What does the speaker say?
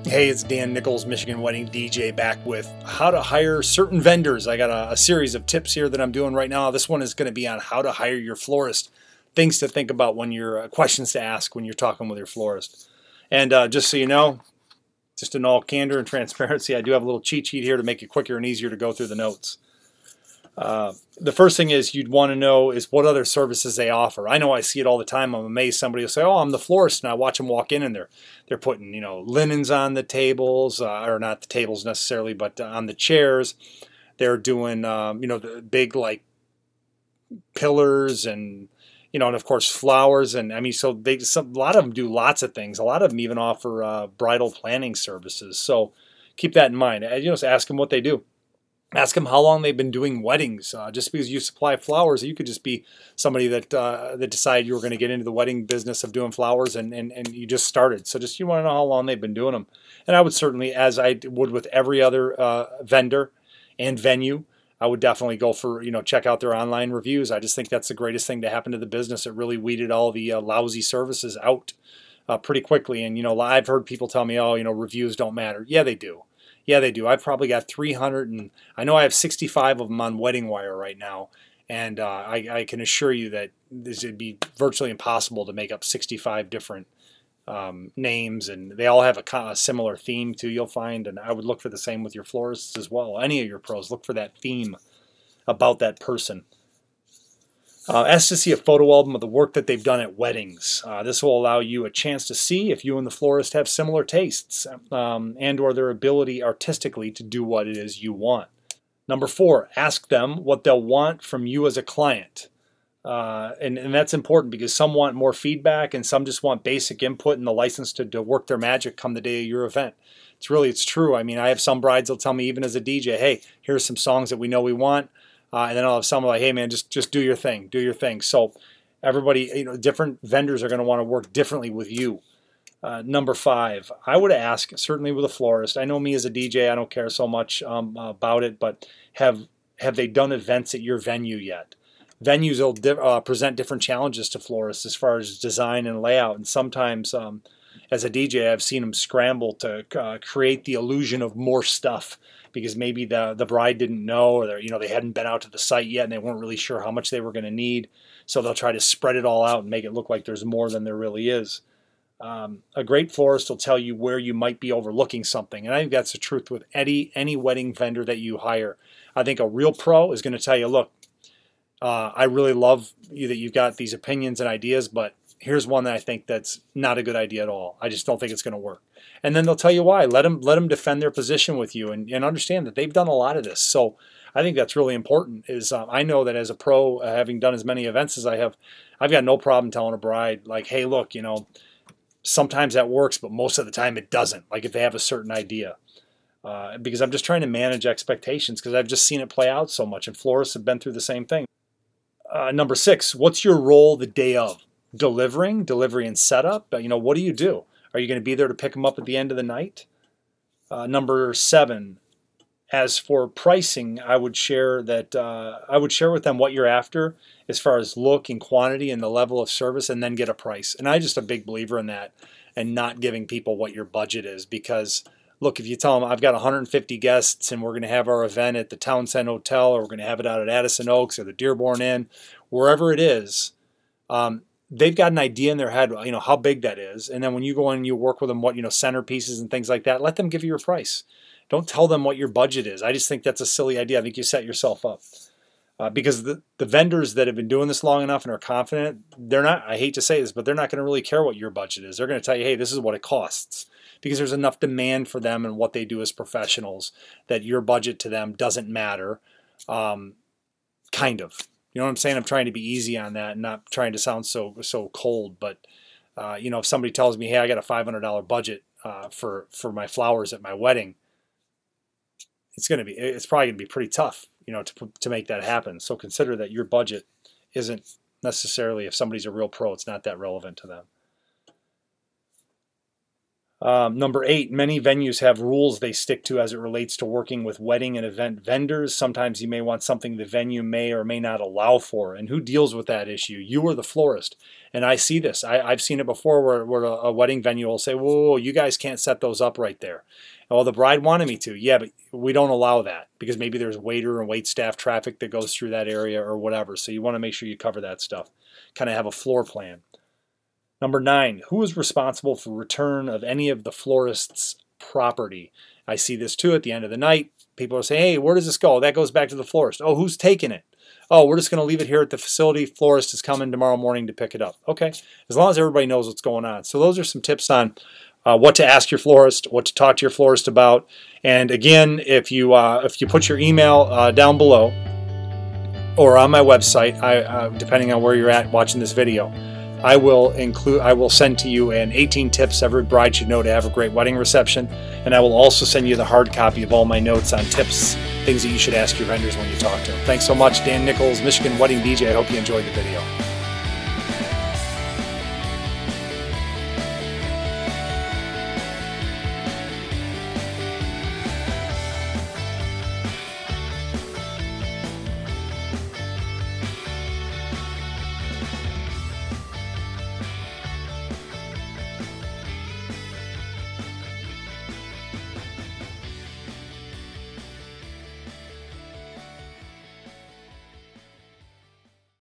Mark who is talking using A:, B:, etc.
A: Hey, it's Dan Nichols, Michigan Wedding DJ, back with how to hire certain vendors. I got a series of tips here that I'm doing right now. This one is going to be on how to hire your florist. Things to think about when you're, questions to ask when you're talking with your florist. And just so you know, just in all candor and transparency, I do have a little cheat sheet here to make it quicker and easier to go through the notes. The first thing is you'd want to know is what other services they offer. I know I see it all the time. I'm amazed somebody will say, "Oh, I'm the florist," and I watch them walk in and they're putting linens on the tables, or not the tables necessarily, but on the chairs. They're doing the big like pillars and and of course flowers, and I mean, so a lot of them do lots of things. A lot of them even offer bridal planning services. So keep that in mind. Just ask them what they do. Ask them how long they've been doing weddings. Just because you supply flowers, you could just be somebody that decided you were going to get into the wedding business of doing flowers, and you just started. So you want to know how long they've been doing them. And I would certainly, as I would with every other vendor and venue, I would definitely go for, check out their online reviews. I just think that's the greatest thing to happen to the business. It really weeded all the lousy services out pretty quickly. And, I've heard people tell me, oh, reviews don't matter. Yeah, they do. Yeah, they do. I've probably got 300, and I know I have 65 of them on Wedding Wire right now. And I can assure you that it'd be virtually impossible to make up 65 different names, and they all have a similar theme too, you'll find. And I would look for the same with your florists as well. Any of your pros, look for that theme about that person. Ask to see a photo album of the work that they've done at weddings. This will allow you a chance to see if you and the florist have similar tastes and or their ability artistically to do what it is you want. Number 4, ask them what they'll want from you as a client. And that's important because some want more feedback and some just want basic input and the license to work their magic come the day of your event. It's true. I mean, I have some brides that'll tell me even as a DJ, hey, here's some songs that we know we want. And then I'll have some like, hey man, just do your thing, do your thing. So everybody, different vendors are going to want to work differently with you. Number 5, I would ask, certainly with a florist. I know me as a DJ, I don't care so much about it, but have they done events at your venue yet? Venues will present different challenges to florists as far as design and layout, and sometimes as a DJ, I've seen them scramble to create the illusion of more stuff because maybe the bride didn't know, or they hadn't been out to the site yet and they weren't really sure how much they were going to need. So they'll try to spread it all out and make it look like there's more than there really is. A great florist will tell you where you might be overlooking something, and I think that's the truth with any wedding vendor that you hire. I think a real pro is going to tell you, look, I really love you that you've got these opinions and ideas, but here's one that I think that's not a good idea at all. I just don't think it's going to work. And then they'll tell you why. Let them defend their position with you and understand that they've done a lot of this. So I think that's really important. I know that as a pro, having done as many events as I have, I've got no problem telling a bride, like, hey, look, sometimes that works, but most of the time it doesn't, like if they have a certain idea. Because I'm just trying to manage expectations because I've just seen it play out so much, and florists have been through the same thing. Number 6, what's your role the day of? Delivery and setup. What do you do? Are you going to be there to pick them up at the end of the night? Number 7, as for pricing, I would share with them what you're after as far as look and quantity and the level of service, and then get a price. And I'm just a big believer in that, and not giving people what your budget is, because look, if you tell them I've got 150 guests and we're going to have our event at the Townsend Hotel, or we're going to have it out at Addison Oaks or the Dearborn Inn, wherever it is, they've got an idea in their head, how big that is. And then when you go in and you work with them, what, centerpieces and things like that, let them give you a price. Don't tell them what your budget is. I just think that's a silly idea. I think you set yourself up. Because the vendors that have been doing this long enough and are confident, they're not, I hate to say this, but they're not going to really care what your budget is. They're going to tell you, hey, this is what it costs. Because there's enough demand for them and what they do as professionals that your budget to them doesn't matter. Kind of. You know what I'm saying? I'm trying to be easy on that and not trying to sound so cold. But, if somebody tells me, hey, I got a $500 budget for my flowers at my wedding, it's probably going to be pretty tough, to make that happen. So consider that your budget isn't necessarily, if somebody's a real pro, it's not that relevant to them. Number 8, many venues have rules they stick to as it relates to working with wedding and event vendors. Sometimes you may want something the venue may or may not allow for. And who deals with that issue? You or the florist. And I see this. I've seen it before where a wedding venue will say, whoa, you guys can't set those up right there. Well, the bride wanted me to. Yeah, but we don't allow that because maybe there's waiter and wait staff traffic that goes through that area or whatever. So you want to make sure you cover that stuff. Kind of have a floor plan. Number 9, who is responsible for return of any of the florist's property? I see this too at the end of the night. People are saying, hey, where does this go? That goes back to the florist. Oh, who's taking it? Oh, we're just going to leave it here at the facility. Florist is coming tomorrow morning to pick it up. Okay, as long as everybody knows what's going on. So those are some tips on what to ask your florist, what to talk to your florist about. And again, if you put your email down below or on my website, depending on where you're at watching this video, I will send to you an 18 tips every bride should know to have a great wedding reception, and I will also send you the hard copy of all my notes on tips, things that you should ask your vendors when you talk to them. Thanks so much, Dan Nichols, Michigan Wedding DJ. I hope you enjoyed the video.